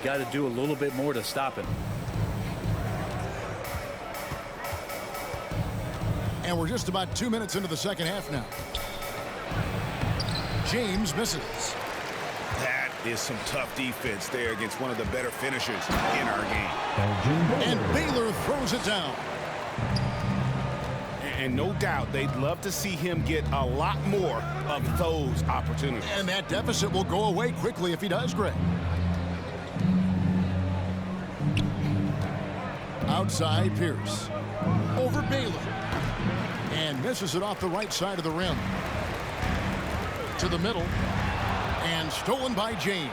got to do a little bit more to stop him. And we're just about 2 minutes into the second half now. James misses. That is some tough defense there against one of the better finishers in our game. And Baylor throws it down. And no doubt they'd love to see him get a lot more of those opportunities. And that deficit will go away quickly if he does, Greg. Outside Pierce. Over Baylor. And misses it off the right side of the rim. To the middle. And stolen by James.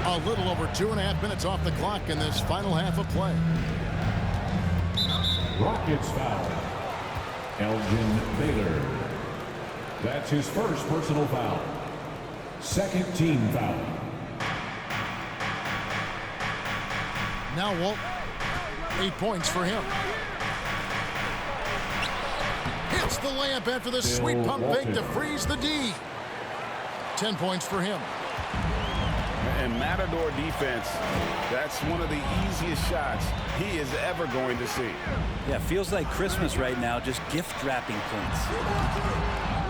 A little over 2.5 minutes off the clock in this final half of play. Rockets foul. Elgin Baylor. That's his first personal foul. Second team foul. Now Walt, 8 points for him. Hits the layup after the sweet pump fake to freeze the D. 10 points for him. And Matador defense, that's one of the easiest shots he is ever going to see. Yeah, feels like Christmas right now, just gift wrapping points.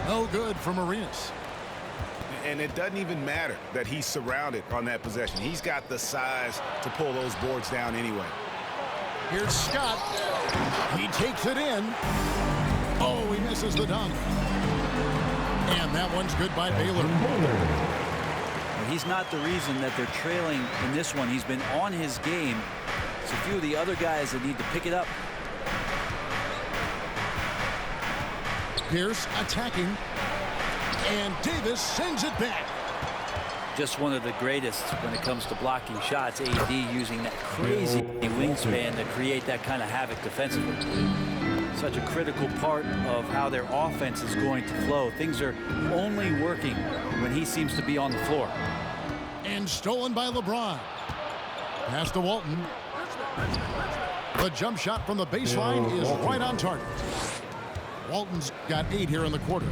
No good for Marinas. And it doesn't even matter that he's surrounded on that possession. He's got the size to pull those boards down anyway. Here's Scott. He takes it in. Oh, he misses the dunk. And that one's good by Baylor. He's not the reason that they're trailing in this one. He's been on his game. It's a few of the other guys that need to pick it up. Pierce attacking. And Davis sends it back. Just one of the greatest when it comes to blocking shots. AD using that crazy wingspan to create that kind of havoc defensively. Such a critical part of how their offense is going to flow. Things are only working when he seems to be on the floor. And stolen by LeBron. Pass to Walton. The jump shot from the baseline is right on target. Walton's got 8 here in the quarter.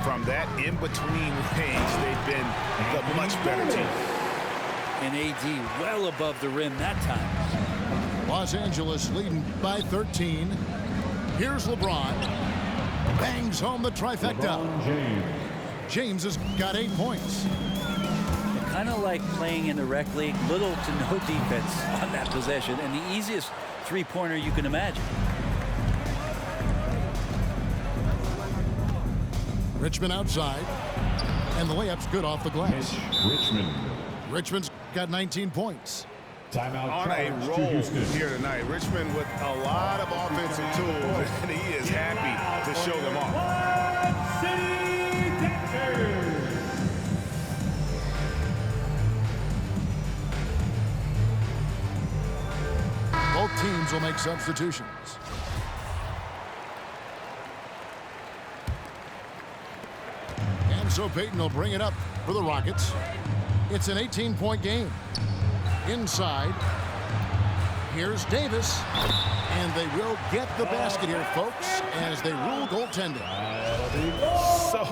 From that in-between range, they've been the much better team. And AD well above the rim that time. Los Angeles leading by 13. Here's LeBron. Bangs home the trifecta. James has got 8 points. Kind of like playing in the rec league, little to no defense on that possession, and the easiest three-pointer you can imagine. Richmond outside, and the layup's good off the glass. Richmond's got 19 points. Timeout on a roll here tonight. Richmond with a lot of offensive tools, and he is happy to show them off. Both teams will make substitutions. And so Payton will bring it up for the Rockets. It's an 18-point game. Inside, here's Davis, and they will get the basket here, folks, as they rule goaltending. So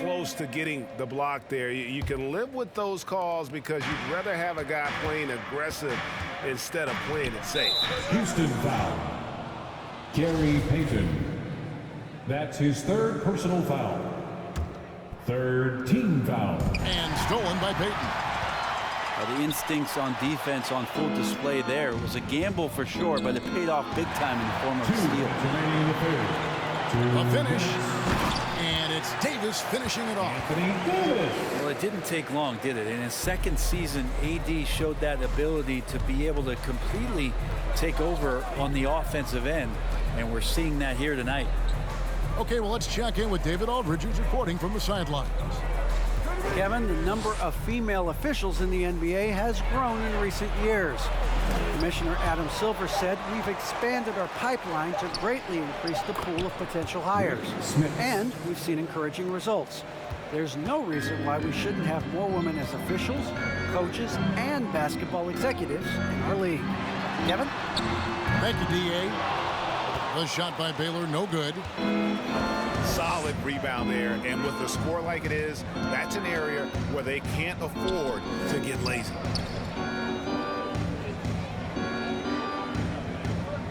close to getting the block there. You can live with those calls because you'd rather have a guy playing aggressive instead of playing it safe. Houston foul. Gary Payton. That's his third personal foul. Third team foul. And stolen by Payton. The instincts on defense on full display there. It was a gamble for sure, but it paid off big time in the form of a steal. A finish. And it's Davis finishing it off. Well, it didn't take long, did it? In his second season, AD showed that ability to be able to completely take over on the offensive end, and we're seeing that here tonight. Okay, well, let's check in with David Aldridge, who's reporting from the sidelines. Kevin, the number of female officials in the NBA has grown in recent years. Commissioner Adam Silver said, "We've expanded our pipeline to greatly increase the pool of potential hires. And we've seen encouraging results. There's no reason why we shouldn't have more women as officials, coaches, and basketball executives in our league." Kevin? Thank you, D.A. The shot by Baylor, no good. Solid rebound there, and with a score like it is, that's an area where they can't afford to get lazy.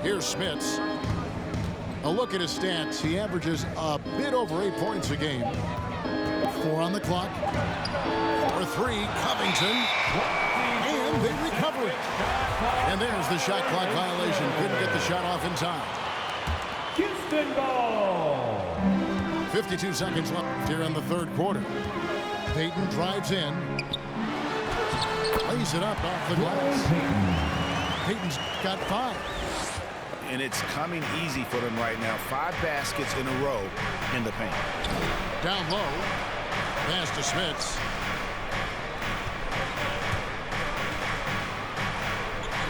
Here's Smits. A look at his stats. He averages a bit over 8 points a game. 4 on the clock. For 3, Covington. And they recover it. And there's the shot clock violation. Couldn't get the shot off in time. Houston ball. 52 seconds left here in the third quarter. Payton drives in. Lays it up off the glass. Payton's got 5. And it's coming easy for them right now. 5 baskets in a row in the paint. Down low. Pass to Smits.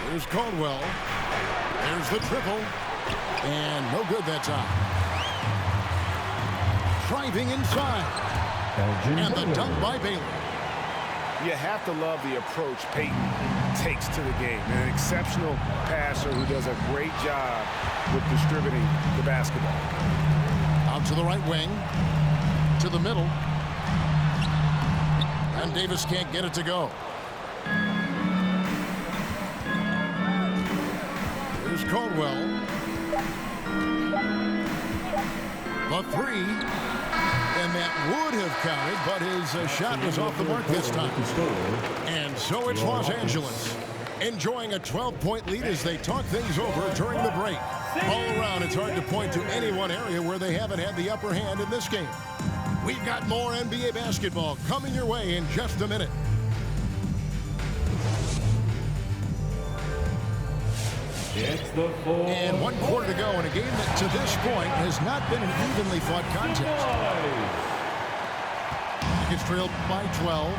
Here's Caldwell. There's the triple. And no good that time. Driving inside. And the dunk by Baylor. You have to love the approach Payton takes to the game. An exceptional passer who does a great job with distributing the basketball. Out to the right wing. To the middle. And Davis can't get it to go. Here's Caldwell. The 3. And that would have counted, but his shot was off the mark this time. And so it's Los Angeles enjoying a 12-point lead as they talk things over during the break. All around, it's hard to point to any one area where they haven't had the upper hand in this game. We've got more NBA basketball coming your way in just a minute. And 1 quarter to go in a game that to this point has not been an evenly fought contest. It's trailed by 12.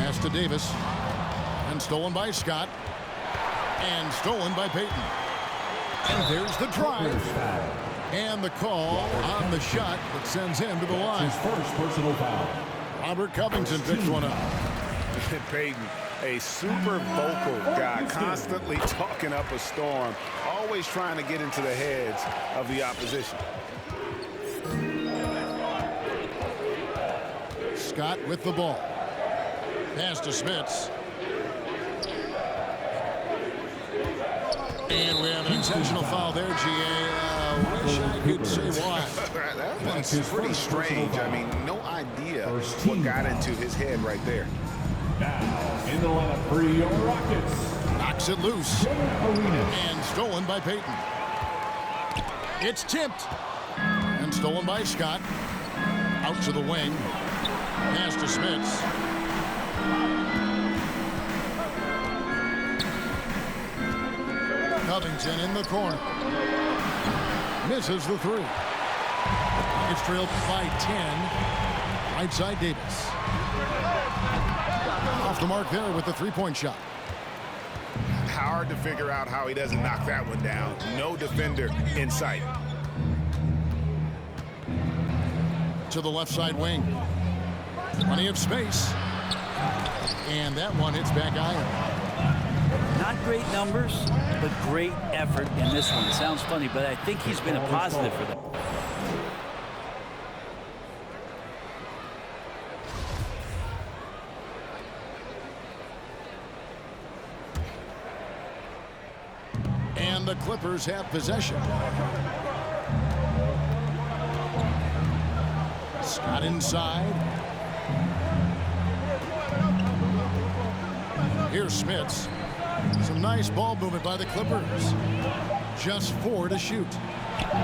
Pass to Davis. And stolen by Scott. And stolen by Payton. And there's the drive. And the call on the shot that sends him to the line. His first personal foul. Robert Covington picks one up. Payton, a super vocal guy, constantly talking up a storm, always trying to get into the heads of the opposition. Scott with the ball. Pass to Smits. And we have an intentional foul there, GA. Wish I could say why. That one's pretty strange. I mean, no idea what got into his head right there. Now, in the lineup for your Rockets. Knocks it loose. Arenas. And stolen by Payton. It's tipped. And stolen by Scott. Out to the wing. Pass to Smits. Covington in the corner. Misses the 3. It's trailed by 10. Right side Davis. Off the mark there with the 3-point shot. Hard to figure out how he doesn't knock that one down. No defender in sight. To the left side wing. Plenty of space. And that one hits back iron. Not great numbers, but great effort in this one. Sounds funny, but I think he's been a positive for them. And the Clippers have possession. Scott inside. Here's Smits. Some nice ball movement by the Clippers. Just 4 to shoot.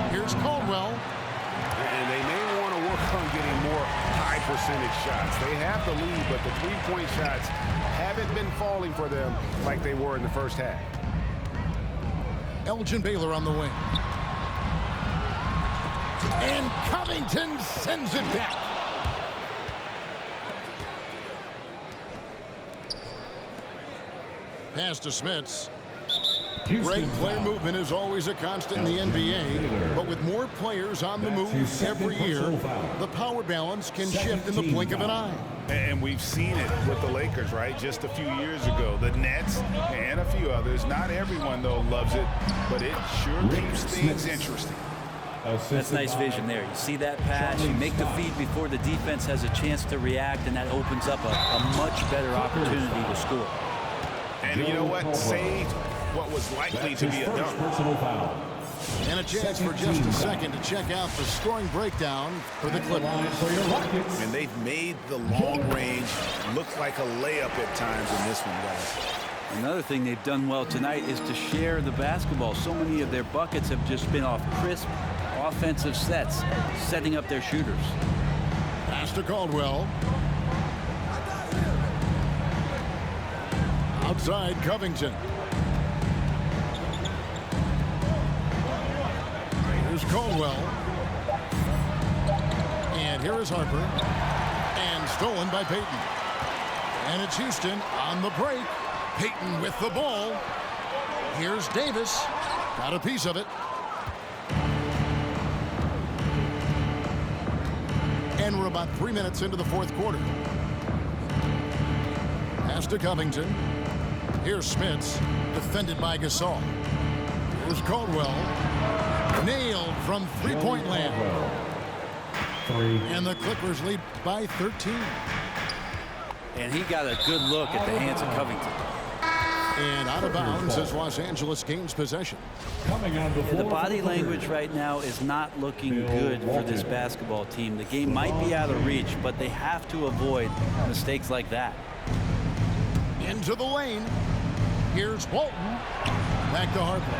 Here's Caldwell. And they may want to work on getting more high percentage shots. They have the lead, but the 3-point shots haven't been falling for them like they were in the first half. Elgin Baylor on the wing. And Covington sends it back. Pass to Smits. Great player movement is always a constant in the NBA, but with more players on the move every year, the power balance can shift in the blink of an eye. And we've seen it with the Lakers, right? Just a few years ago. The Nets and a few others. Not everyone, though, loves it, but it sure keeps things interesting. That's nice vision there. You see that pass, you make the feed before the defense has a chance to react, and that opens up a much better opportunity to score. And you know what? Saved what was likely to be a dunk. Personal foul. And a chance for just a second to check out the scoring breakdown for the Clippers. And they've made the long range look like a layup at times in this one, guys. Another thing they've done well tonight is to share the basketball. So many of their buckets have just been off crisp offensive sets, setting up their shooters. Pass to Caldwell. Outside Covington. Here's Caldwell. And here is Harper. And stolen by Payton. And it's Houston on the break. Payton with the ball. Here's Davis. Got a piece of it. And we're about 3 minutes into the fourth quarter. Pass to Covington. Here's Smits. Defended by Gasol. Here's Caldwell. Nailed from three-point land. And the Clippers lead by 13. And he got a good look at the hands of Covington. And out of bounds as Los Angeles gains possession. The body language right now is not looking good for this basketball team. The game might be out of reach, but they have to avoid mistakes like that. Into the lane. Here's Walton. Back to Harper.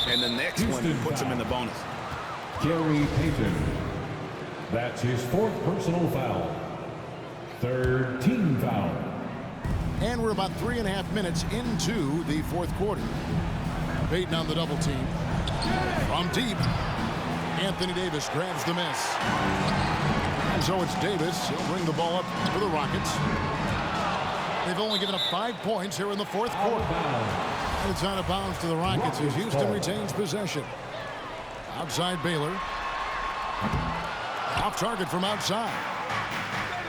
And the next one puts him in the bonus. Gary Payton. That's his fourth personal foul. Third team foul. And we're about 3.5 minutes into the fourth quarter. Payton on the double team. From deep. Anthony Davis grabs the miss. And so it's Davis. He'll bring the ball up for the Rockets. They've only given up 5 points here in the fourth quarter. And it's out of bounds to the Rockets as Houston retains possession. Outside Baylor. Off target from outside.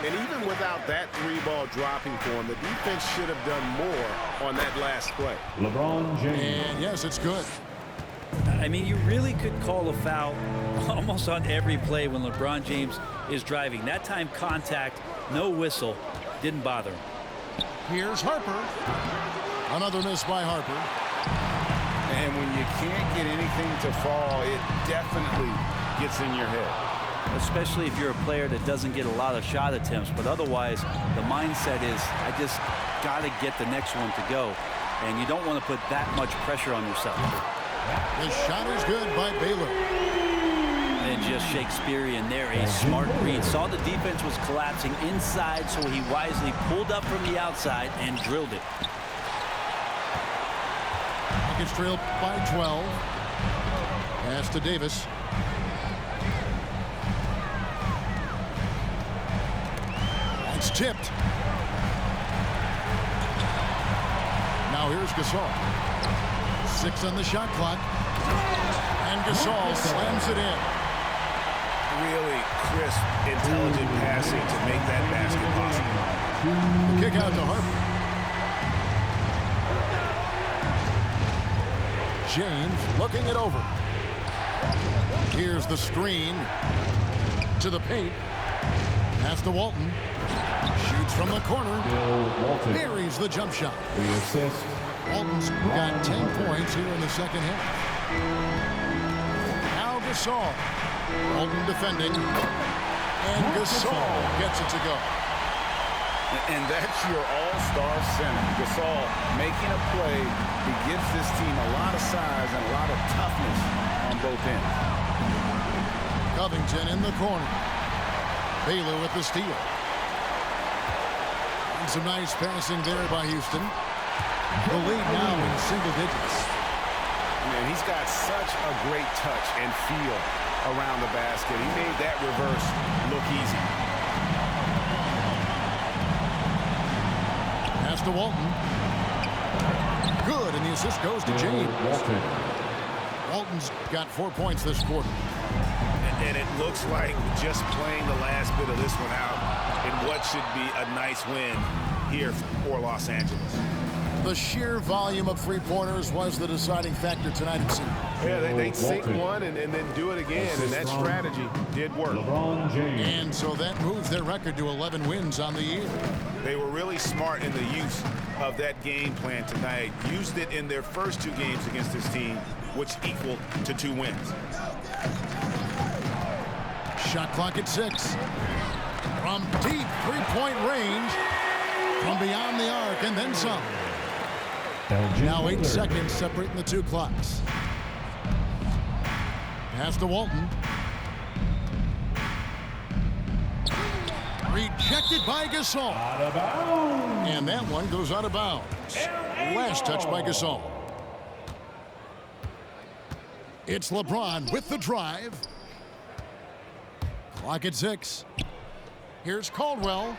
And even without that three-ball dropping for him, the defense should have done more on that last play. LeBron James. And yes, it's good. I mean, you really could call a foul almost on every play when LeBron James is driving. That time contact, no whistle, didn't bother him. Here's Harper. Another miss by Harper. And when you can't get anything to fall, it definitely gets in your head. Especially if you're a player that doesn't get a lot of shot attempts, but otherwise the mindset is I just got to get the next one to go, and you don't want to put that much pressure on yourself. The shot is good by Baylor. And just Shakespearean there, a smart read. Saw the defense was collapsing inside, so he wisely pulled up from the outside and drilled it. Rockets trail by 12. Pass to Davis. It's tipped. Now here's Gasol. 6 on the shot clock. And Gasol slams it in. Really crisp, intelligent passing to make that basket possible. The kick out to Harper. James looking it over. Here's the screen to the paint. Pass to Walton. Shoots from the corner. Buries the jump shot. The assist. Walton's got 10 points here in the second half. Now Gasol. Walton defending. And Gasol gets it to go. And that's your all-star center. Gasol making a play. He gives this team a lot of size and a lot of toughness on both ends. Covington in the corner. Baylor with the steal. And some nice passing there by Houston. The lead now in single digits. Man, he's got such a great touch and feel around the basket. He made that reverse look easy. Pass to Walton. good, and the assist goes to James. Walton's got 4 points this quarter. And it looks like just playing the last bit of this one out in what should be a nice win here for Los Angeles. The sheer volume of three-pointers was the deciding factor tonight, it seemed. Yeah, they sink one and then do it again, and that strategy did work. LeBron James. And so that moves their record to 11 wins on the year. They were really smart in the use of that game plan tonight. Used it in their first 2 games against this team, which equaled to 2 wins. Shot clock at 6. From deep three-point range, from beyond the arc, and then some. Now 8 seconds separating the 2 clocks. Pass to Walton. Rejected by Gasol. Out of bounds. And that one goes out of bounds. Last touch by Gasol. It's LeBron with the drive. Clock at 6. Here's Caldwell.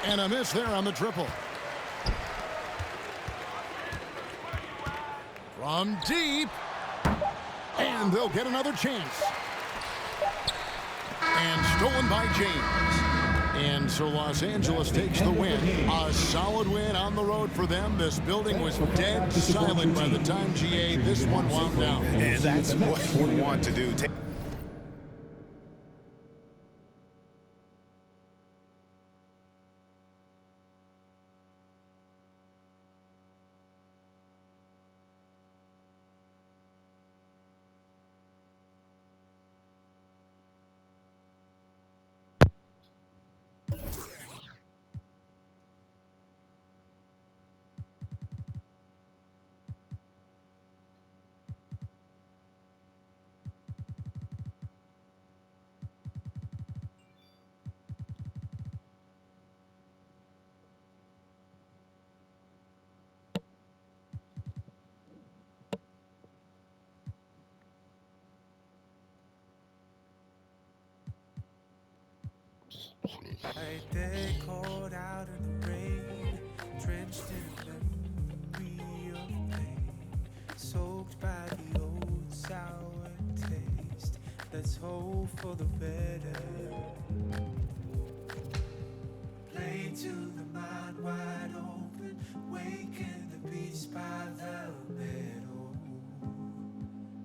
And a miss there on the triple. From deep. And they'll get another chance. And stolen by James. And so Los Angeles takes the win. A solid win on the road for them. This building was dead silent by the time GA this one wound down. And that's what you want to do. Right there, cold out in the rain, drenched in a memory of pain, soaked by the old sour taste. Let's hope for the better. Play to the mind wide open, waken the beast by the middle.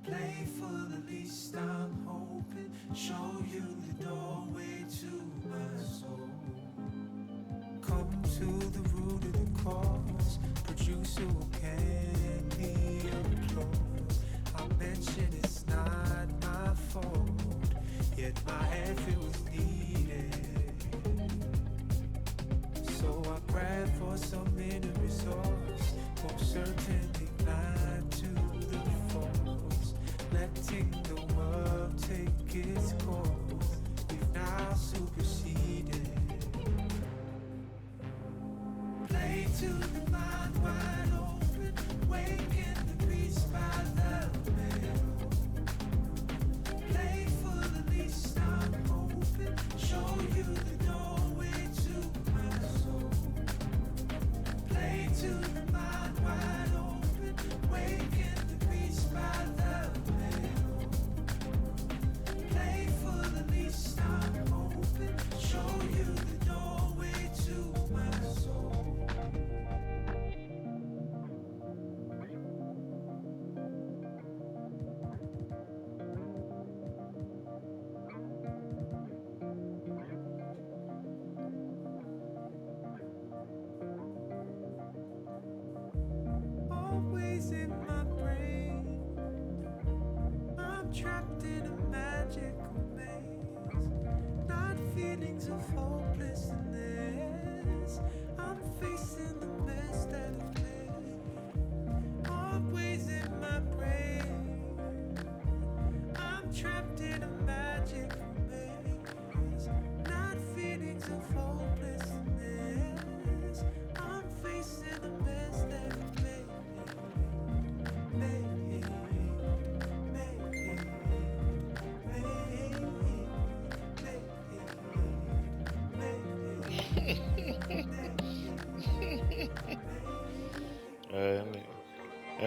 Play for the least I'm hoping, show you the doorway to my soul. Come to the root of the cause, producer who can't be applause. I mention it's not my fault, yet my effort was needed. So I grab for some inner resource, most certainly blind to the force, letting the world take its course. We've now superseded. Play to the mind wide open, waken the beast by the middle. Play for the least I'm hoping, show you the doorway to my soul. Play to the mind wide open, waken the beast by the middle. Play for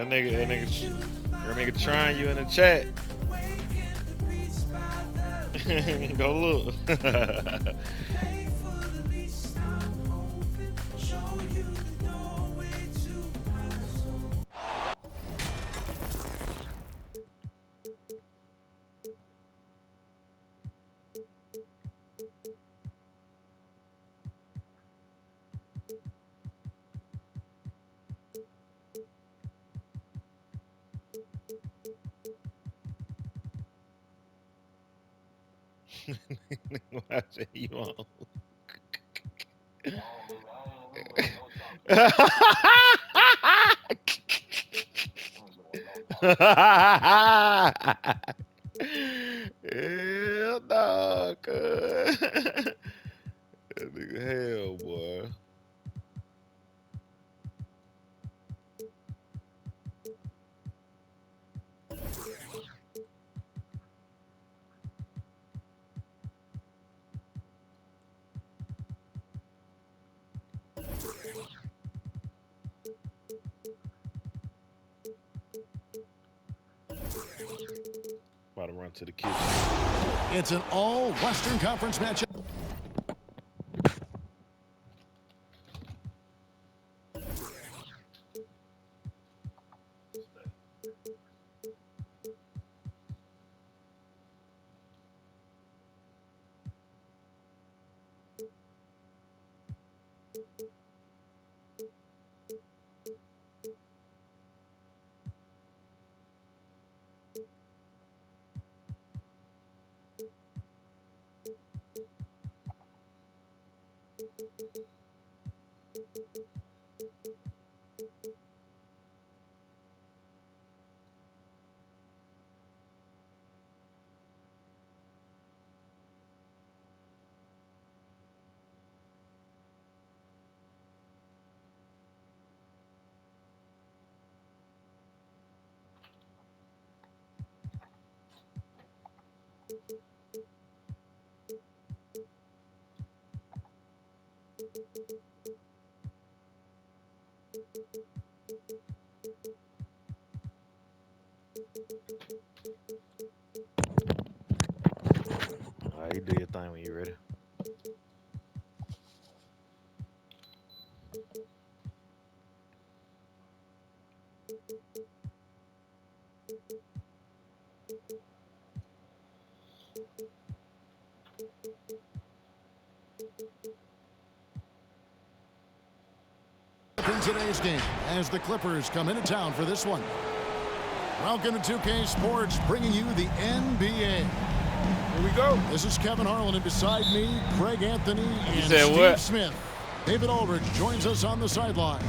That nigga trying you in the chat. Go look. I say you on. Hell no, cuz. That nigga hell, boy. About to run to the kitchen. It's an all-Western Conference matchup. All right, you do your thing when you're ready. In today's game, as the Clippers come into town for this one. Welcome to 2K Sports, bringing you the NBA. Here we go. This is Kevin Harlan, and beside me, Craig Anthony and said Steve what? Smith. David Aldridge joins us on the sideline.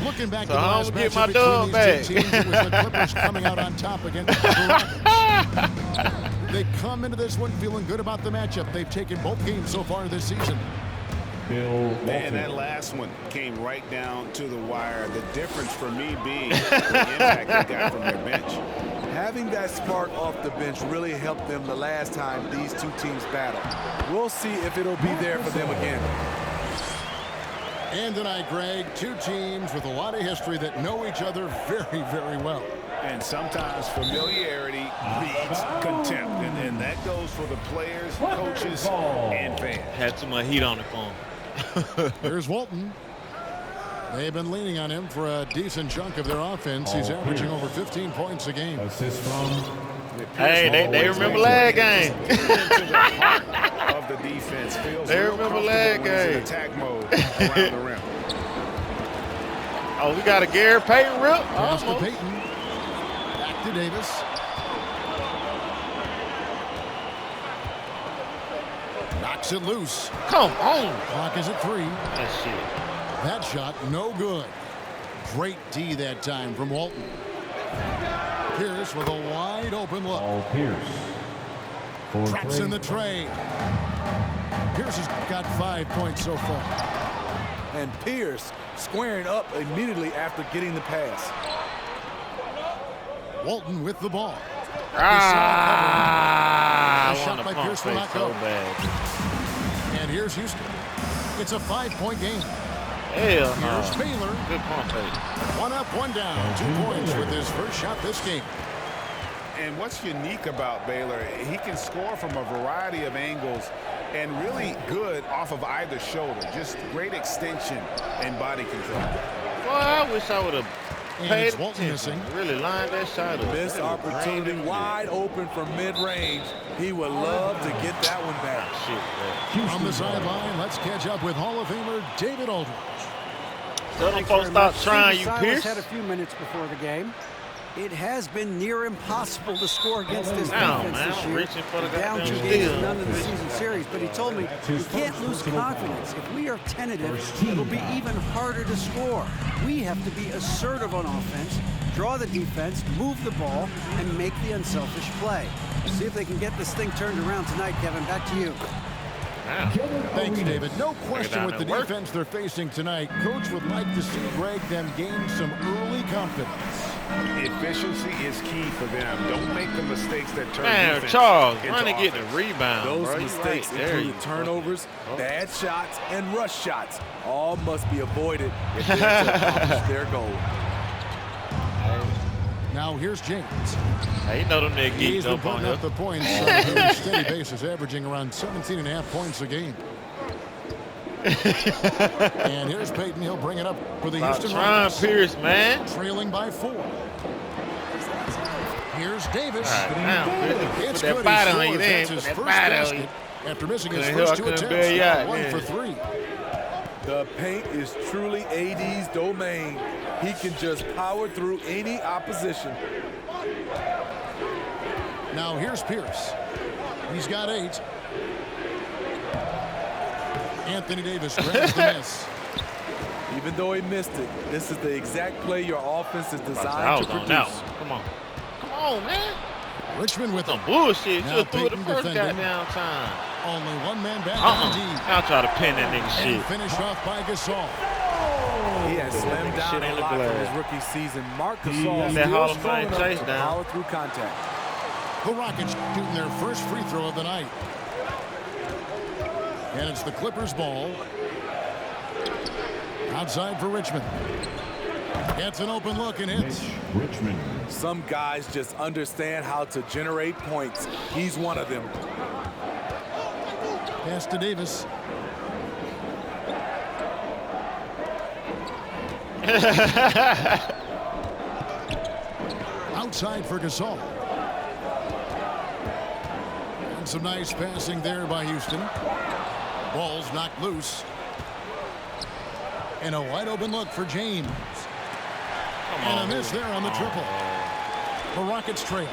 Looking back So to the how last I'ma get matchup my between dub these back? two teams, it was the Clippers coming out on top against the Rockets. They come into this one feeling good about the matchup. They've taken both games so far this season. Bill Man, Walton. that last one came right down to the wire. The difference for me being the impact they got from their bench. Having that spark off the bench really helped them the last time these two teams battled. We'll see if it'll be there for them again. And tonight, Greg, two teams with a lot of history that know each other very, very well. And sometimes familiarity breeds contempt. And that goes for the players, coaches, and fans. Had too much heat on the phone. Here's Walton. They've been leaning on him for a decent chunk of their offense. He's averaging over 15 points a game. Assist from Hey, they remember last game. Into the heart of the defense. Feels They real remember comfortable last when he's in game. attack mode around the rim. Oh, we got a Gary Payton rip. Pass to Almost. Payton. Back to Davis. Knocks it loose. Come on. Clock is at 3. That shit. That shot, no good. Great D that time from Walton. Pierce with a wide open look. Paul Pierce. For Traps three. in the tray. Pierce has got 5 points so far. And Pierce squaring up immediately after getting the pass. Walton with the ball. Ah, A I shot want by to pump Pierce will fake not so go. bad. And here's Houston. It's a 5-point game. Hell Here's no. Baylor. Good pump fake. 1 up, 1 down. 2 points with his first shot this game. And what's unique about Baylor, he can score from a variety of angles and really good off of either shoulder. Just great extension and body control. Boy, I wish I would have And paid it's Walton attention. missing. Really lined that shot up. Missed opportunity, wide open from mid-range. He would love to get that one back. Shit, man. On the sideline, let's catch up with Hall of Famer David Aldridge. Tell them Thanks folks very stop much. trying, Steve you Silas Pierce. had a few minutes before the game. It has been near impossible to score against this Now, defense man, this I'm year. reaching for the Down goddamn 2 games steal. and none in the season series, but he told me you can't lose confidence. If we are tentative, it'll be even harder to score. We have to be assertive on offense, draw the defense, move the ball, and make the unselfish play. See if they can get this thing turned around tonight, Kevin. Back to you. Wow. Thanks, David. No question down with the and work. defense they're facing tonight. Coach would like to see Greg them gain some early confidence. Efficiency is key for them. Don't make the mistakes that turn Man, defense Charles, into run and get the offense. rebound, Those bro. You mistakes right there, include you turnovers, fucking- bad shots, and rush shots. All must be avoided if they're to accomplish their goal. Now here's James. Hey, you know them niggas He's geeked been up on putting here. up the points on a very steady basis, averaging around 17.5 points a game. And here's Peyton. He'll bring it up for the Stop Houston trying, Rockets. Pierce, man. Trailing by 4. Here's Davis. God damn, It's put good. that He body on you scores. then. That's Put his that first body on basket you. after missing his Couldn't first 2 couldn't attempts. bail you out, 1 yeah. for 3. The paint is truly AD's domain. He can just power through any opposition. Now here's Pierce. He's got 8. Anthony Davis grabs the miss. Even though he missed it, this is the exact play your offense is designed Out to on produce. that one. Come on. Come on, man. Richmond with Some him. bullshit. Now Should have threw it the Peyton first defending. goddamn time. Only 1 man back on D. I'll try to pin that nigga And shit. finished off by Gasol. He has slimmed down Shit ain't a look lot from glad. his rookie season. Marc Gasol That Hall still of strong Fame enough chase to down. power through contact. The Rockets shooting their first free throw of the night. And it's the Clippers' ball. Outside for Richmond. Gets an open look and hits. Richmond. Some guys just understand how to generate points. He's one of them. Pass to Davis. Outside for Gasol. And some nice passing there by Houston. Ball's knocked loose. And a wide open look for James. And a miss there on the triple. The Rockets trail.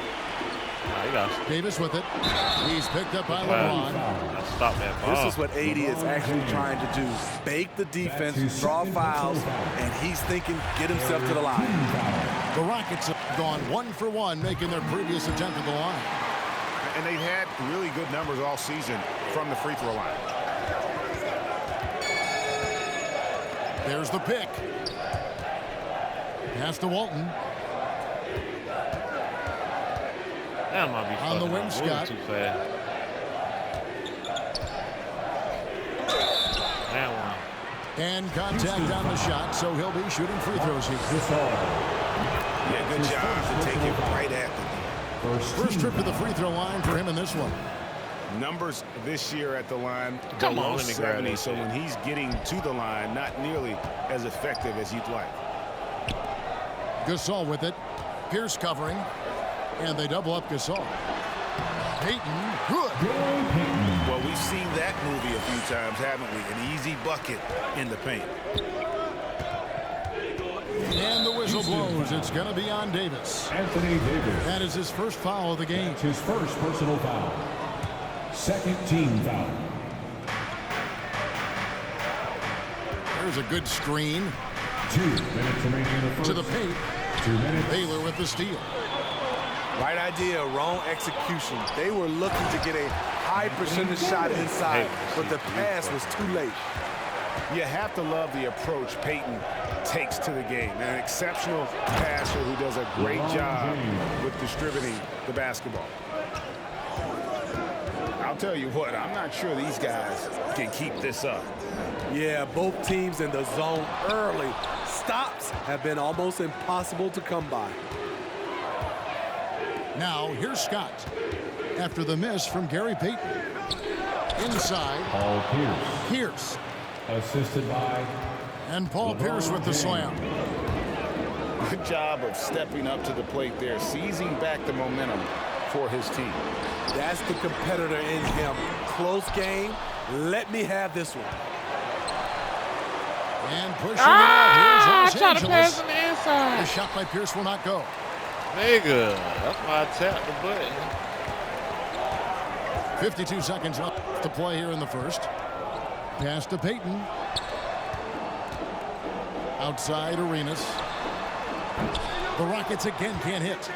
Nah, you gotta Davis with it. He's picked up by LeBron. stop that ball. This is what AD is actually trying to do. Bake the defense, draw fouls, and he's thinking get himself to the line. The Rockets have gone 1 for 1, making their previous attempt at the line. And they've had really good numbers all season from the free throw line. There's the pick. Pass to Walton. That might be On the fucking wing, moving Scott. too fast. That one. And contact on the shot, so he'll be shooting free throws here. Yeah, good job to take it right at them. First trip to the free throw line for him in this one. Numbers this year at the line Come below on, let me grab 70, that so shit. when he's getting to the line, not nearly as effective as you'd like. Gasol with it. Pierce covering. And they double up Gasol. Peyton, good. Well, we've seen that movie a few times, haven't we? An easy bucket in the paint. And the whistle blows. It's going to be on Davis. Anthony Davis. That is his first foul of the game. His first personal foul. Second team foul. There's a good screen 2 minutes remaining in the first. to the paint. 2 minutes. Baylor with the steal. Right idea, wrong execution. They were looking to get a high percentage shot inside, but the pass was too late. You have to love the approach Peyton takes to the game. An exceptional passer who does a great job with distributing the basketball. I'll tell you what, I'm not sure these guys can keep this up. Yeah, both teams in the zone early. Stops have been almost impossible to come by. Now, here's Scott. After the miss from Gary Payton. Inside. Paul Pierce. Pierce. Assisted by. And Paul Pierce with the slam. Good job of stepping up to the plate there, seizing back the momentum for his team. That's the competitor in him. Close game. Let me have this one. And pushing it out. Here's Los trying to pass Angeles. on the inside. The shot by Pierce will not go. Nigga, that's why I tapped the button. 52 seconds left to play here in the first. Pass to Payton. Outside Arenas. The Rockets again can't hit.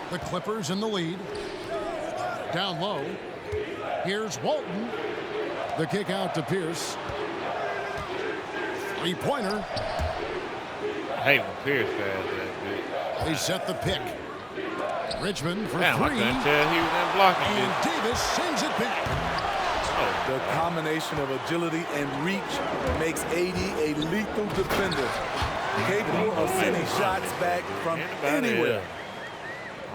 The Clippers in the lead. Down low. Here's Walton. The kick out to Pierce. Three-pointer. I hate when Pierce passed that bit. They set the pick. Richmond for Damn, I three. couldn't tell he was in blocking And it. Davis sends it back. The combination of agility and reach makes AD a lethal defender, capable of sending shots back from anywhere.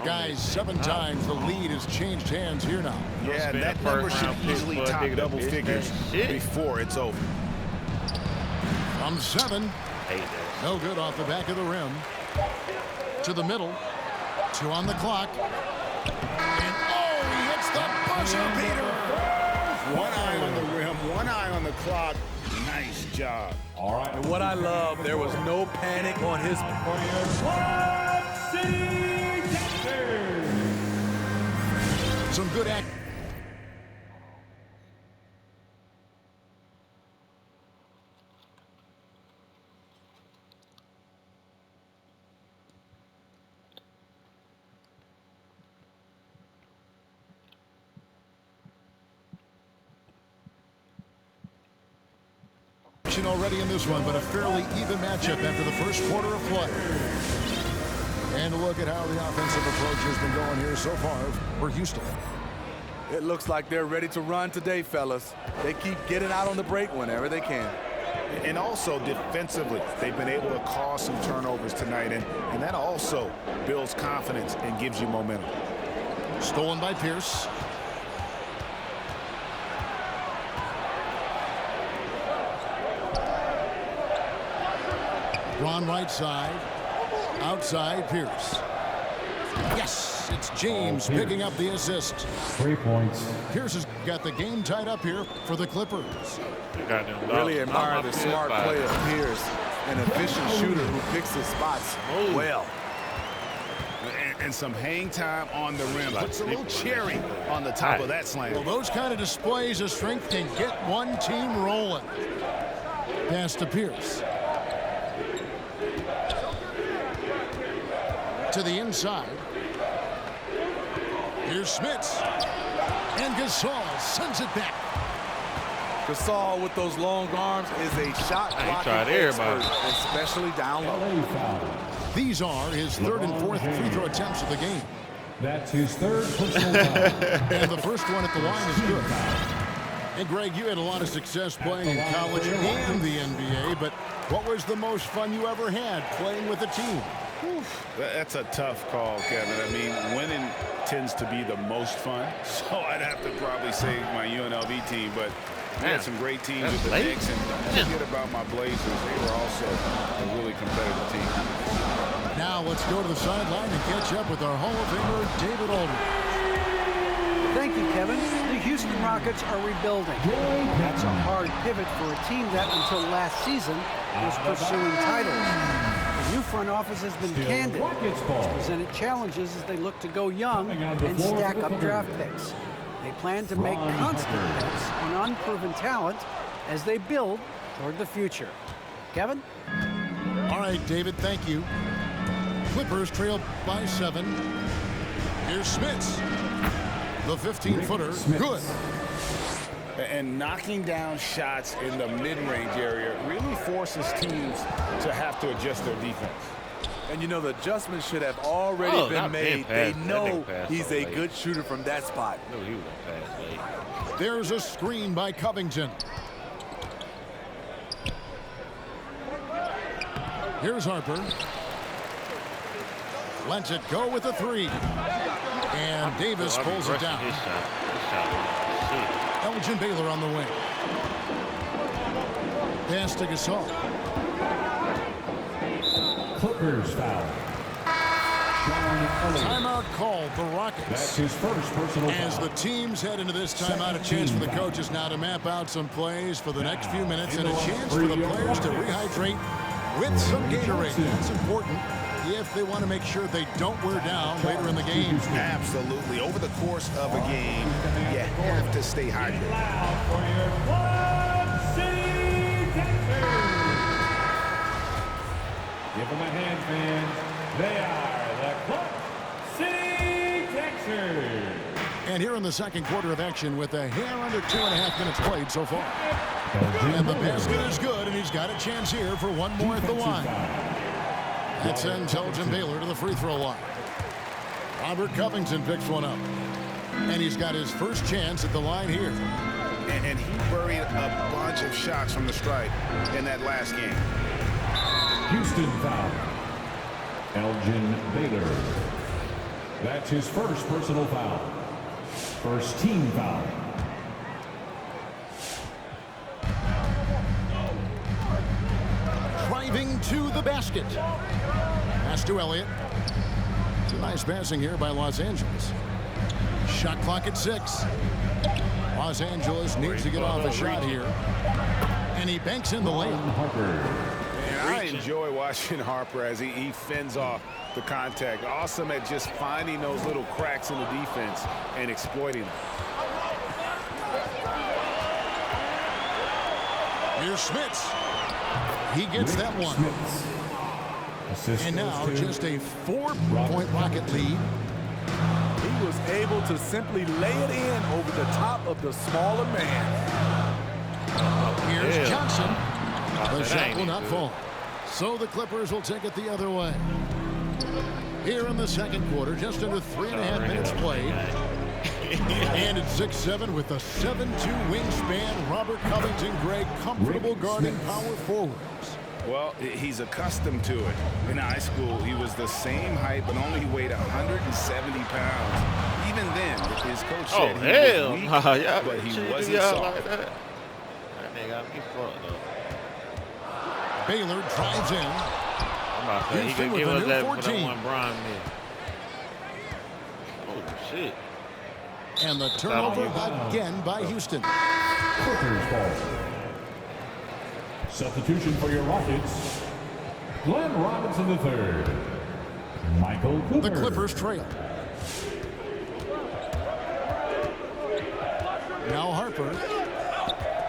Guys, 7 times the lead has changed hands here now. Yeah, that number should easily top double figures before it's over. From 7. Hate that. No good off the back of the rim. To the middle. 2 on the clock. And oh, he hits the buzzer beater. One eye on the rim, one eye on the clock. Nice job. All right. And what I love, there was no panic on his part. Some good act. Already in this one, but a fairly even matchup after the first quarter of play. And look at how the offensive approach has been going here so far for Houston. It looks like they're ready to run today, fellas. They keep getting out on the break whenever they can. And also defensively, they've been able to cause some turnovers tonight, and that also builds confidence and gives you momentum. Stolen by Pierce. Ron right side. Outside Pierce. Yes, it's James picking up the assist. 3 points. Pierce has got the game tied up here for the Clippers. Really admire the smart play of Pierce, an efficient shooter who picks his spots well. And some hang time on the rim. Puts a little cherry on the top of that slam. Well, those kind of displays of strength can get one team rolling. Pass to Pierce. To the inside. Here's Smits. And Gasol sends it back. Gasol with those long arms is a shot blocking expert, especially down low. These are his third and fourth free throw attempts of the game. That's his third personal foul. And the first one at the line is good. And Greg, you had a lot of success playing in college and the NBA, but what was the most fun you ever had playing with a team? That's a tough call, Kevin. I mean, winning tends to be the most fun, so I'd have to probably say my UNLV team, but we had some great teams with the Knicks, and don't forget about my Blazers. They were also a really competitive team. Now let's go to the sideline and catch up with our Hall of Famer, David Aldridge. Thank you, Kevin. The Houston Rockets are rebuilding. That's a hard pivot for a team that, until last season, was pursuing titles. The new front office has been candid. It's presented challenges as they look to go young and stack up draft picks. They plan to make constant bets on unproven talent as they build toward the future. Kevin? All right, David, thank you. Clippers trail by 7. Here's Smits. The 15-footer, good. And knocking down shots in the mid-range area really forces teams to have to adjust their defense. And, you know, the adjustment should have already been made. They know he's a good shooter from that spot. No, he was going to pass late. There's a screen by Covington. Here's Harper. Lets it go with a three. And Davis pulls it down. His shot. Elgin Baylor on the wing. Pass to Gasol. Clippers foul. Timeout called the Rockets. That's his first personal foul. As the teams head into this timeout, a chance for the coaches now to map out some plays for the next few minutes and a chance for the players to rehydrate with some Gatorade. That's important if they want to make sure they don't wear down later in the game. Absolutely. Over the course of a game, you have to stay hydrated. Give them a hand, fans. They are the Club City Texans. And here in the second quarter of action with a hair under 2.5 minutes played so far. And the basket is good, and he's got a chance here for one more at the line. That sends Elgin Baylor to the free throw line. Robert Covington picks one up. And he's got his first chance at the line here. And he buried a bunch of shots from the stripe in that last game. Houston foul. Elgin Baylor. That's his first personal foul. First team foul. Driving to the basket. Pass to Elliott. Some nice passing here by Los Angeles. Shot clock at 6. Los Angeles needs to get off a shot here. And he banks in the layup. And I enjoy watching Harper as he fends off the contact. Awesome at just finding those little cracks in the defense and exploiting them. Here's Smits. He gets that one. And now just a 4-point Rocket lead. He was able to simply lay it in over the top of the smaller man. Here's Johnson. The shot will not fall. So the Clippers will take it the other way. Here in the second quarter, just under 3.5 minutes played. And it's 6-7 with a 7'2" wingspan. Robert Covington, Greg, comfortable guarding power forwards. Well, he's accustomed to it. In high school, he was the same height, but only weighed 170 pounds. Even then, his coach said he was weak, but he wasn't soft. That nigga got me fucked up. Baylor drives in. He could give us that 1 Brian mid. Oh, shit. And the turnover again by Houston. Clippers ball. Substitution for your Rockets. Glenn Robinson III. Michael Cooper. The Clippers trail. Now Harper.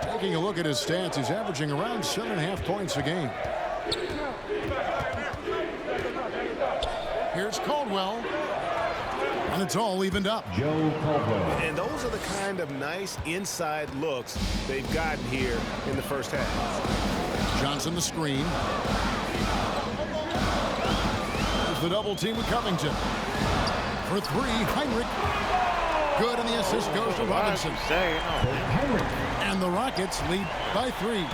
Taking a look at his stats, he's averaging around 7.5 points a game. Here's Caldwell. And it's all evened up. Joe Caldwell. And those are the kind of nice inside looks they've gotten here in the first half. Johnson the screen. There's the double team with Covington. For 3, Heinrich. Good, and the assist goes to Robinson. And the Rockets lead by 3.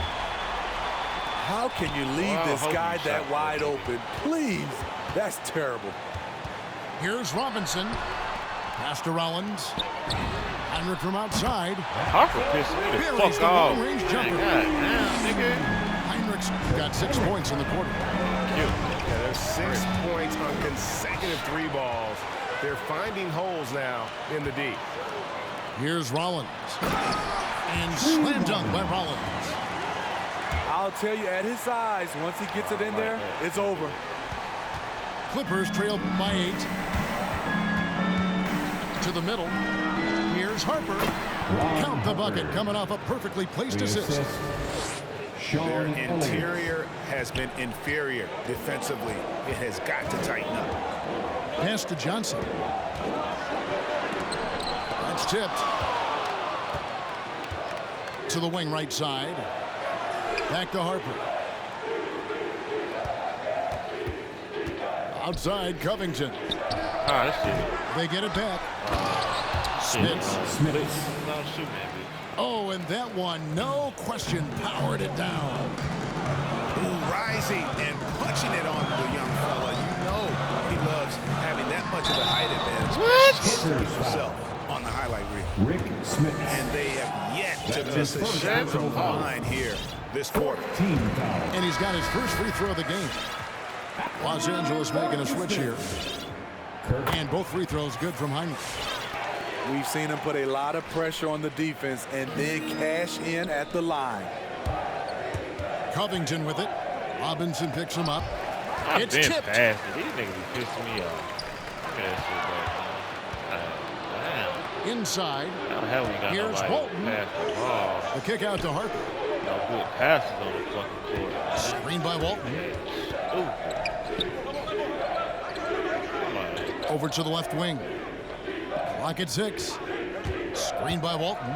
How can you leave this guy that wide open? Please. That's terrible. Here's Robinson. Pass to Rollins. Heinrich from outside. Harper pissed me the fuck off. Long-range jumper. Heinrich's got 6 points in the quarter. Yeah, there's 6 points on consecutive 3 balls. They're finding holes now in the D. Here's Rollins. And slam dunk by Rollins. I'll tell you, at his size, once he gets it in there, it's over. Clippers trail by 8. To the middle. Here's Harper. Count the bucket, coming off a perfectly placed assist. Their interior has been inferior defensively. It has got to tighten up. Pass to Johnson. That's tipped. To the wing right side. Back to Harper. Outside Covington. That's it. They get it back. Smith. No, shoot, man. Oh, and that one, no question, powered it down. Ooh, rising and punching it on the young fella. You know he loves having that much of a height advantage. What? Himself on the highlight reel. Rick Smith. And they have yet to miss a shot from behind here this quarter. Team foul. And he's got his first free throw of the game. Los Angeles making a switch here. And both free throws good from Heinrich. We've seen him put a lot of pressure on the defense and then cash in at the line. Covington with it. Robinson picks him up. It's These tipped. niggas be pissing me off. Look at that shit, Inside. How the hell we got Here's nobody Walton. pass the ball? The kick out to Harper. No good passes on the fucking court. Screen by Walton. Ooh. Over to the left wing. Clock at 6. Screen by Walton.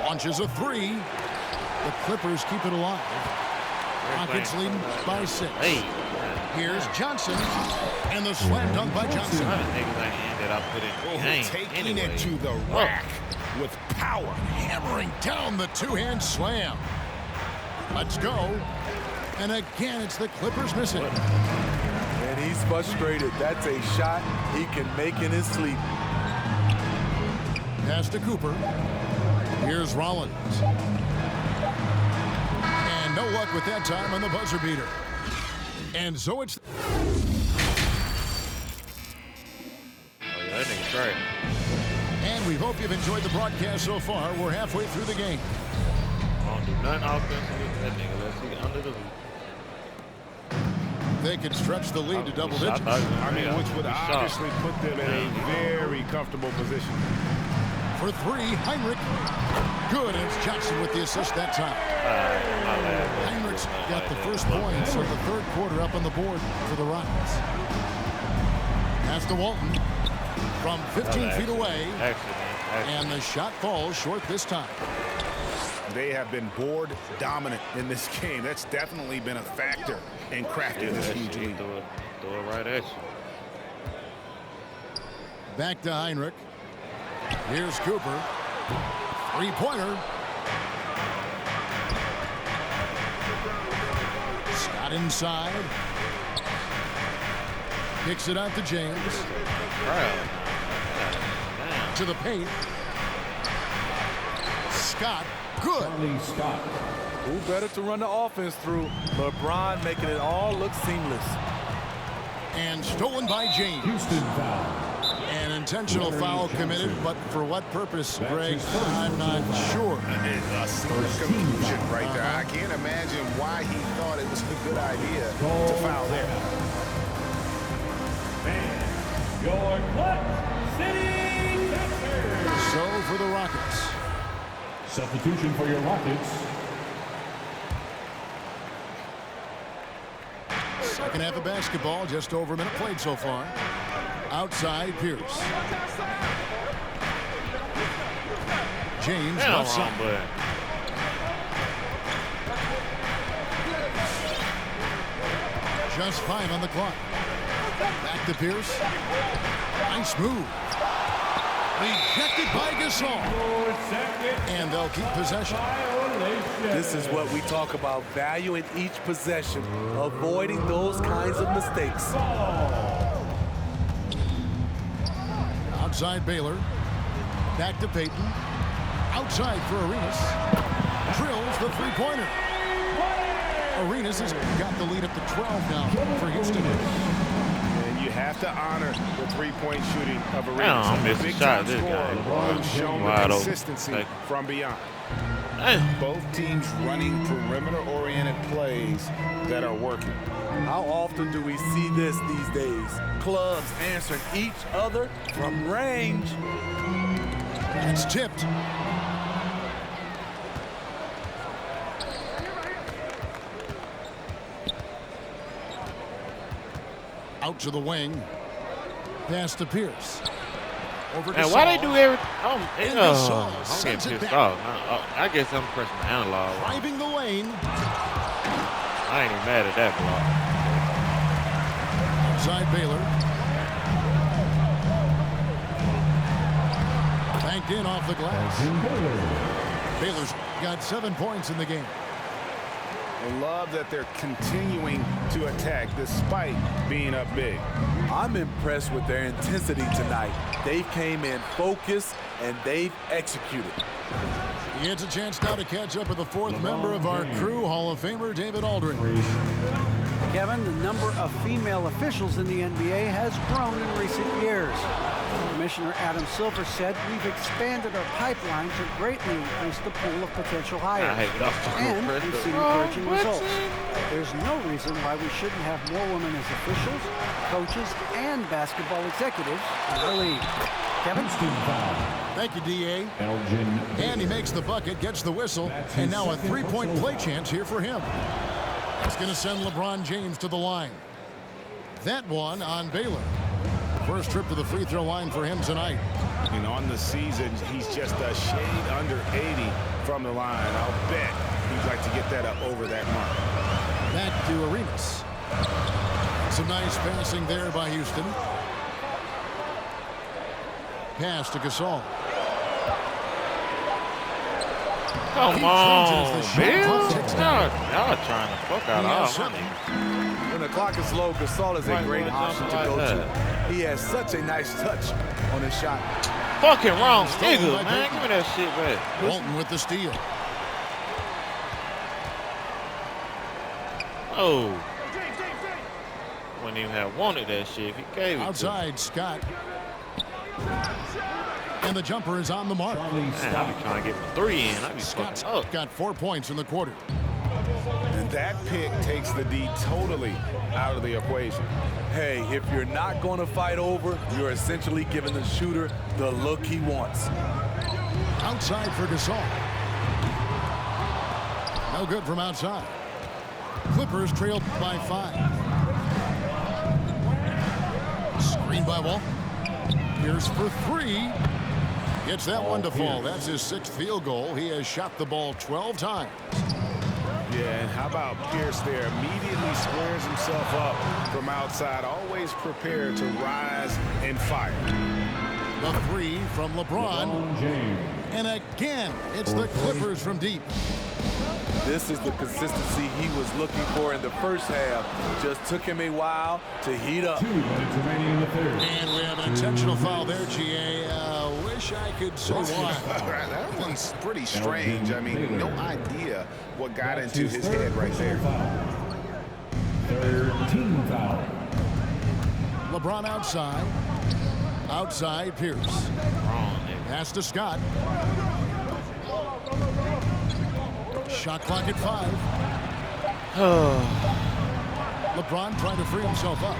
Launches a 3. The Clippers keep it alive. Rockets leading by 6. Hey. Here's Johnson. And the slam dunk by Johnson. Taking it to the rack with power. Hammering down the two-hand slam. Let's go. And again, it's the Clippers missing. And he's frustrated. That's a shot he can make in his sleep. Pass to Cooper. Here's Rollins. And no luck with that time on the buzzer beater. And so it's... That nigga trash. And we hope you've enjoyed the broadcast so far. We're halfway through the game. I don't do nothing offensively with that nigga. Let's see under the hoop. They could stretch the lead to double digits. I mean, which would obviously put them in a very comfortable position. For 3, Heinrich. Good, and it's Johnson with the assist that time. Heinrich's got the first points of the third quarter up on the board for the Rockets. Pass to Walton from 15 feet away. And the shot falls short this time. They have been board dominant in this game. That's definitely been a factor in crafting this huge lead. Throw it right at you. Back to Heinrich. Here's Cooper. Three-pointer. Scott inside. Kicks it out to James. To the paint. Scott. Good. Scott. Who better to run the offense through? LeBron making it all look seamless. And stolen by James. Houston foul. An intentional foul committed, but for what purpose, Greg? I'm not sure. It's a confusion right there. I can't imagine why he thought it was a good idea to foul there. And your Clutch City Texans. So for the Rockets. Substitution for your Rockets. Second half of basketball, just over a minute played so far. Outside, Pierce. James left side. Just 5 on the clock. Back to Pierce. Nice move. Rejected by Gasol. And they'll keep possession. This is what we talk about, value in each possession, avoiding those kinds of mistakes. Outside Baylor. Back to Payton. Outside for Arenas. Drills the three-pointer. Arenas has got the lead up to 12 now for Houston. And you have to honor the three-point shooting of Arenas. I don't miss a shot. This guy who's shown the consistency from beyond. Both teams running perimeter-oriented plays that are working. How often do we see this these days? Clubs answering each other from range. It's tipped. Out to the wing. Pass to Pierce. Over to And why they do everything? I'm Gasol getting sends it pissed back. off. I guess I'm pressing the analog. Driving the lane. I ain't even mad at that block. outside Baylor. Banked in off the glass. Baylor's got 7 points in the game. I love that they're continuing to attack despite being up big. I'm impressed with their intensity tonight. They came in focused and they've executed. He gets a chance now to catch up with the fourth member of our crew, Hall of Famer David Aldridge. Kevin, the number of female officials in the NBA has grown in recent years. Commissioner Adam Silver said we've expanded our pipeline to greatly increase the pool of potential hires. And we've seen encouraging results. There's no reason why we shouldn't have more women as officials, coaches, and basketball executives in our league. Kevin? Thank you, D.A. Elgin. And he makes the bucket, gets the whistle, and now a three-point play chance here for him. It's going to send LeBron James to the line. That one on Baylor. First trip to the free throw line for him tonight. And on the season, he's just a shade under 80 from the line. I'll bet he'd like to get that up over that mark. Back to Arenas. Some nice passing there by Houston. Pass to Gasol. Come on, Bill. Y'all trying to fuck out all money. When the clock is low, Gasol is a great option to go to. He has such a nice touch on his shot. Fucking wrong nigga, man. Give me that shit back. Walton with the steal. Oh. Wouldn't even have wanted that shit if he gave it outside, Scott. And the jumper is on the mark. Man, I be trying to get my three in. I be Scott's fucking up. got 4 points in the quarter. And that pick takes the D totally out of the equation. Hey, if you're not going to fight over, you're essentially giving the shooter the look he wants. Outside for Gasol. No good from outside. Clippers trailed by 5. Screen by Wall. Here's for 3. Gets that one to fall. That's his 6th field goal. He has shot the ball 12 times. Yeah, and how about Pierce there? Immediately squares himself up from outside, always prepared to rise and fire. The 3 from LeBron. And again, it's the Clippers from deep. This is the consistency he was looking for in the first half. Just took him a while to heat up. 2 minutes remaining in the third. And we have an intentional foul there, GA. Wish I could say why. That one's pretty strange. I mean, no idea what got into his head right there. 13 foul. LeBron outside. Outside Pierce. Pass to Scott. Shot clock at 5. LeBron trying to free himself up.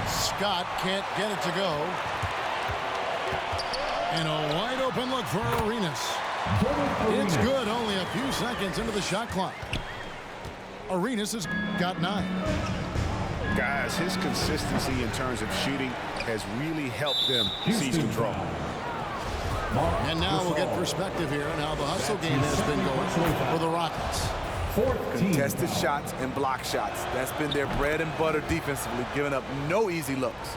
Scott can't get it to go. And a wide open look for Arenas. It's good, only a few seconds into the shot clock. Arenas has got 9. Guys, his consistency in terms of shooting has really helped them seize control. And now we'll get perspective here on how the hustle game has been going for the Rockets. Contested shots and block shots. That's been their bread and butter defensively, giving up no easy looks.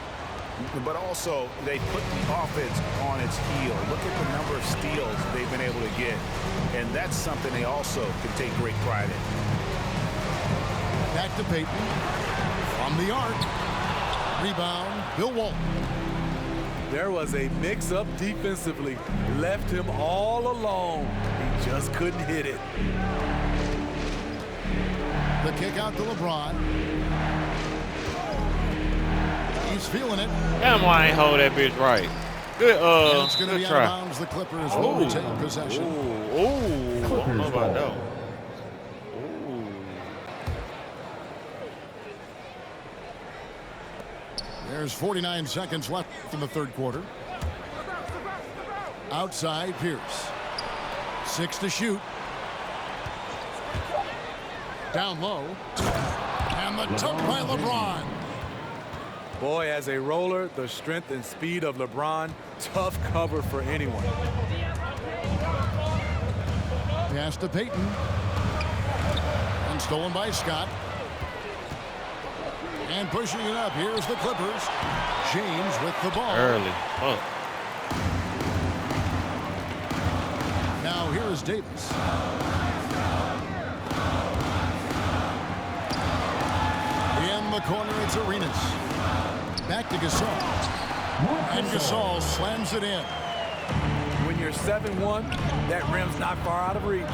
But also, they put the offense on its heel. Look at the number of steals they've been able to get. And that's something they also can take great pride in. Back to Payton. From the arc. Rebound, Bill Walton. There was a mix-up defensively. Left him all alone. He just couldn't hit it. The kick out to LeBron. He's feeling it. Damn, why I ain't hold that bitch right. Good, And it's going to good be try. out of bounds. The Clippers will retain possession. I don't know about that. There's 49 seconds left in the third quarter. Outside Pierce. 6 to shoot. Down low. And the tip by LeBron. Boy, as a roller, the strength and speed of LeBron, tough cover for anyone. Pass to Payton. And stolen by Scott. And pushing it up, here's the Clippers. James with the ball. Early. Oh. Now here is Davis. In the corner, it's Arenas. Back to Gasol. And Gasol slams it in. When you're 7-1, that rim's not far out of reach.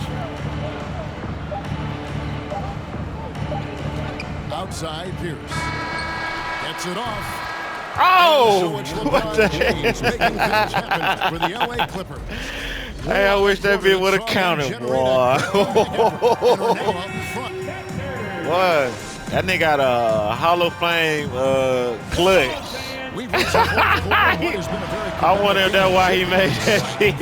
Outside, Pierce. Gets it off. Oh! So What the James heck? making things happen for the LA Clippers. Hey, I wish that bit would have counted, boy. What? That nigga got a Hall of Fame clutch. I wonder if that's why he made that shit.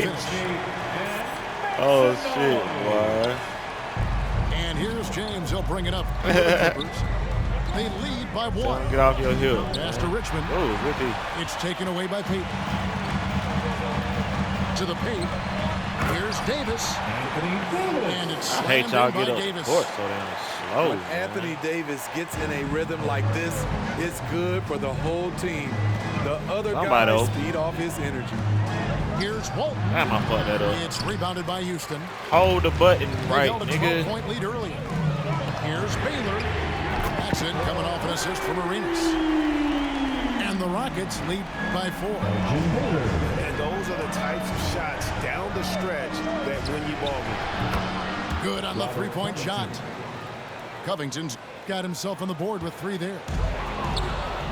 Oh, shit, boy. And here's James. He'll bring it up. They lead by 1. Get off your heel. Pass to Richmond. Oh, good D. It's taken away by Payton. To the paint. Here's Davis. And it's I hate y'all slammed in get by up Davis. court so damn slow. When Anthony Davis gets in a rhythm like this, it's good for the whole team. The other guys feed off his energy. Here's Walton. Damn, I fucked that up. It's rebounded by Houston. Hold the button They right, held a nigga. 12-point lead earlier. Here's Baylor. That's it, coming off an assist from Arenas. And the Rockets lead by 4. And those are the types of shots down the stretch that win you ball games. Good on the three-point shot. Covington's got himself on the board with 3 there.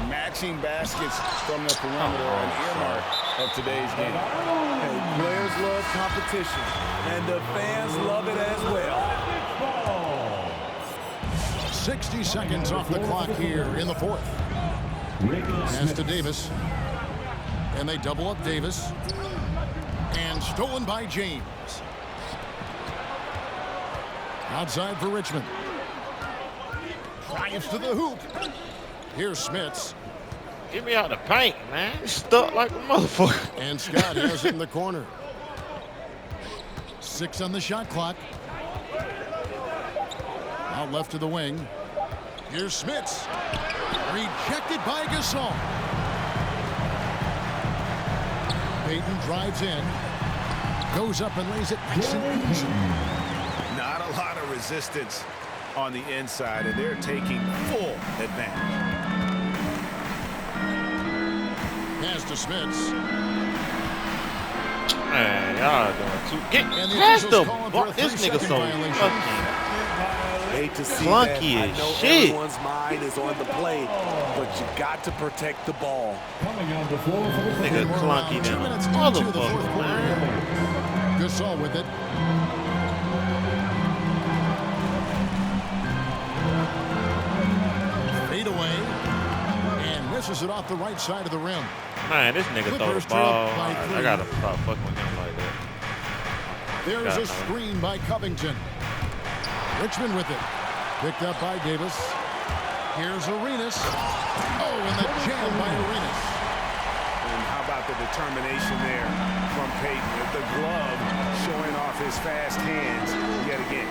Matching baskets from the perimeter and earmark of today's game. Hey, players love competition, and the fans love it as well. 60 seconds off the clock here in the 4th. Pass to Davis. And they double up Davis. And stolen by James. Outside for Richmond. Drives to the hoop. Here's Smits. Get me out the paint, man. Stuck like a motherfucker. And Scott has it in the corner. 6 on the shot clock. Out left to the wing. Here's Smits. Rejected by Gasol. Payton drives in. Goes up and lays it nice and easy. Not a lot of resistance on the inside, and they're taking full advantage. Pass to Smits. Man, y'all doing too. Get And the past officials the calling ball. for a This nigga 3-second so violation. fucking Hate to see clunky that. I as know shit. everyone's mind is on the play, but you got to protect the ball. Coming on the floor for the nigga clunky 2 than minutes a into the 4th motherfucker, quarter. man. Gasol with it. Fade away. And misses it off the right side of the rim. Man, this nigga throw Clippers the ball. trail by 3. I gotta stop fucking with him like that. There's Got a it. screen by Covington. Richmond with it. Picked up by Davis. Here's Arenas. Oh, and the jam by Arenas. And how about the determination there from Payton with the glove showing off his fast hands yet again.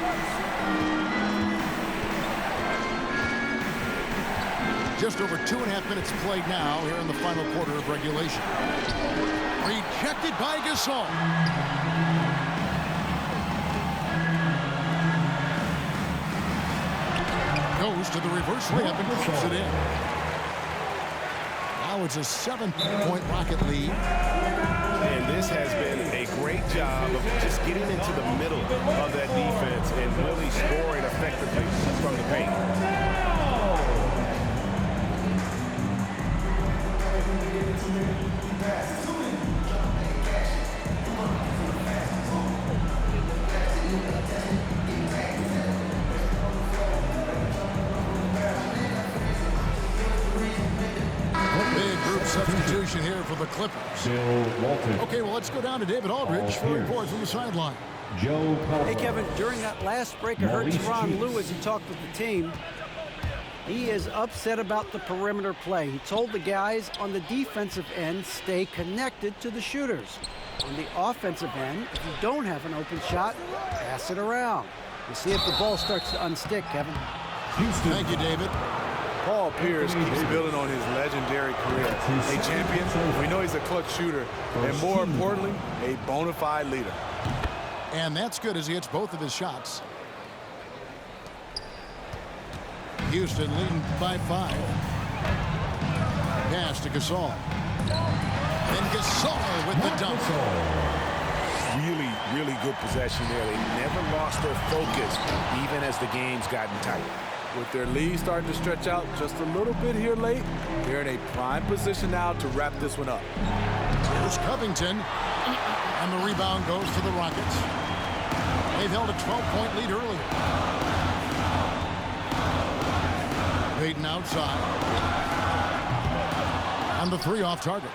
Just over 2.5 minutes played now here in the final quarter of regulation. Rejected by Gasol. Goes to the reverse layup and puts it in. Now it's a 7-point Rocket lead. And this has been a great job of just getting into the middle of that defense and really scoring effectively from the paint. Big group substitution here for the Clippers. Bill Walton. Okay, well, let's go down to David Aldridge for a report from the sideline. Joe Pelton. Hey, Kevin, during that last break, I heard Maurice Tyronn Cheeks. Lue as he talked with the team. He is upset about the perimeter play. He told the guys on the defensive end, stay connected to the shooters. On the offensive end, if you don't have an open shot, pass it around. We'll see if the ball starts to unstick, Kevin. Thank you, David. Paul Pierce keeps building on his legendary career. A champion, we know he's a clutch shooter, and more importantly, a bona fide leader. And that's good as he hits both of his shots. Houston leading by 5. Pass to Gasol. And Gasol with the dunk. Really, really good possession there. They never lost their focus, even as the game's gotten tight. With their lead starting to stretch out just a little bit here late, they're in a prime position now to wrap this one up. Here's Covington. And the rebound goes to the Rockets. They've held a 12-point lead earlier. Payton outside. And the 3 off target.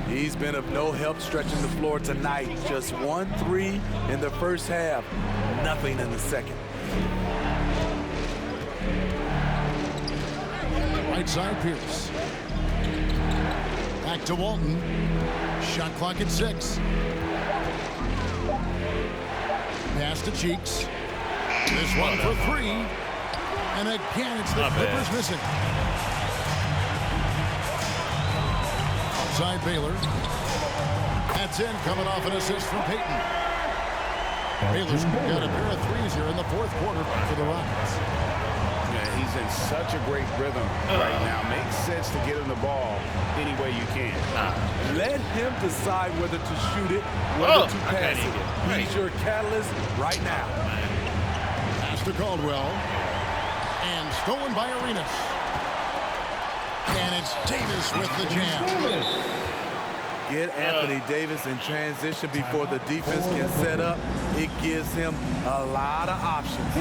He's been of no help stretching the floor tonight. Just 1 3 in the first half. Nothing in the second. Right side, Pierce. Back to Walton. Shot clock at 6. Pass to Cheeks. This one for 3. And again, it's the Clippers missing. Outside Baylor. That's in, coming off an assist from Payton. Baylor's got a pair of 3s here in the 4th quarter for the Rockets. Yeah, he's in such a great rhythm right now. Makes sense to get him the ball any way you can. Let him decide whether to shoot it, whether to pass it. He's your catalyst right now. Pass to Caldwell. And stolen by Arenas. And it's Davis with the jam. Get Anthony Davis in transition before the defense can set up. It gives him a lot of options.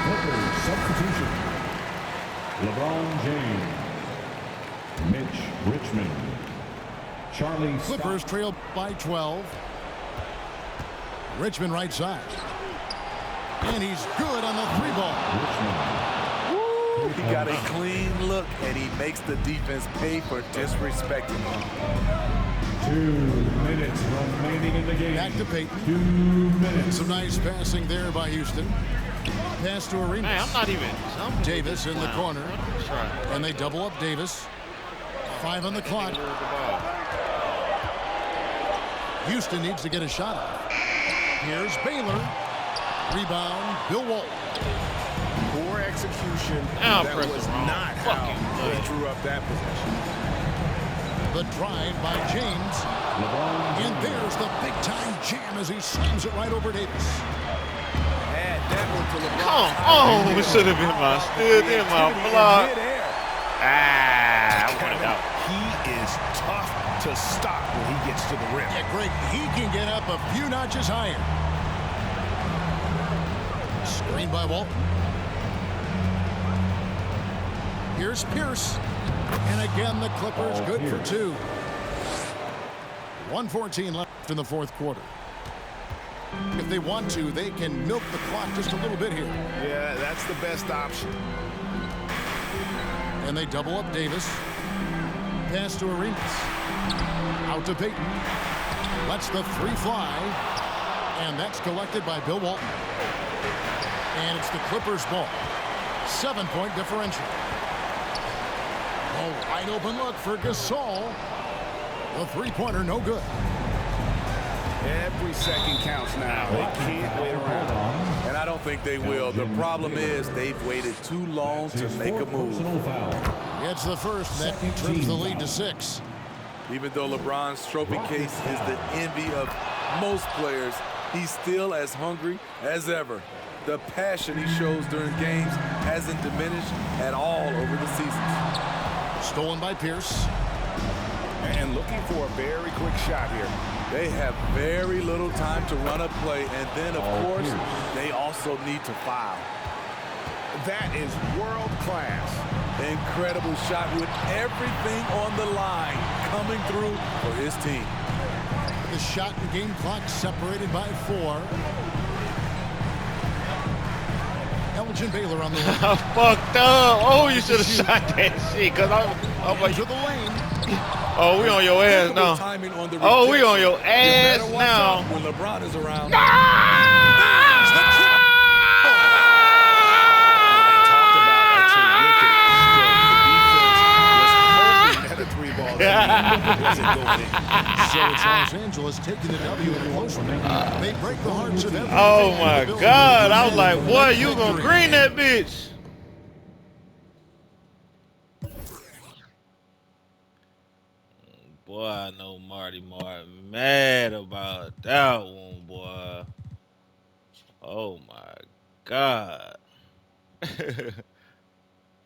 Clippers substitution. LeBron James. Mitch Richmond. Charlie Clippers trail by 12. Richmond right side. And he's good on the 3 ball. Woo, he got a clean look, and he makes the defense pay for disrespecting him. 2 minutes remaining in the game. Back to Payton. 2 minutes. Some nice passing there by Houston. Pass to Arenas. Man, I'm not even. Davis in the corner. And they double up Davis. 5 on the clock. Houston needs to get a shot off. Here's Baylor. Rebound, Bill Walton. Poor execution. That was not how they drew up that possession. The drive by James. And there's the big-time jam as he slams it right over Davis. Add that one to LeBron. Oh, it should have been my steal in my block. I want it out. He is tough to stop when he gets to the rim. Yeah, Greg, he can get up a few notches higher. Screen by Walton. Here's Pierce. And again, the Clippers good for 2. 1:14 left in the 4th quarter. If they want to, they can milk the clock just a little bit here. Yeah, that's the best option. And they double up Davis. Pass to Arenas. Out to Payton. Lets the 3 fly. And that's collected by Bill Walton. And it's the Clippers' ball. 7-point differential. A wide open look for Gasol. The 3-pointer no good. Every second counts now. They can't wait around. And I don't think they will. The problem is they've waited too long to make a move. It's the first that trims the lead to 6. Even though LeBron's trophy case is the envy of most players, he's still as hungry as ever. The passion he shows during games hasn't diminished at all over the season. Stolen by Pierce. And looking for a very quick shot here. They have very little time to run a play, and then, of course, they also need to foul. That is world class. Incredible shot with everything on the line coming through for his team. The shot and game clock separated by 4. Elgin Baylor on the line. I fucked up. Oh, you should have shot that shit. Cause I'm like, Into the lane. oh, we on your ass now. Oh, we on your ass now. When LeBron is around. So it's Los Angeles taking the W in a close one. They break the hearts of everyone. Oh my God. I was like, boy, you gonna green that bitch. Boy, I know Marty Martin mad about that one, boy. Oh my God.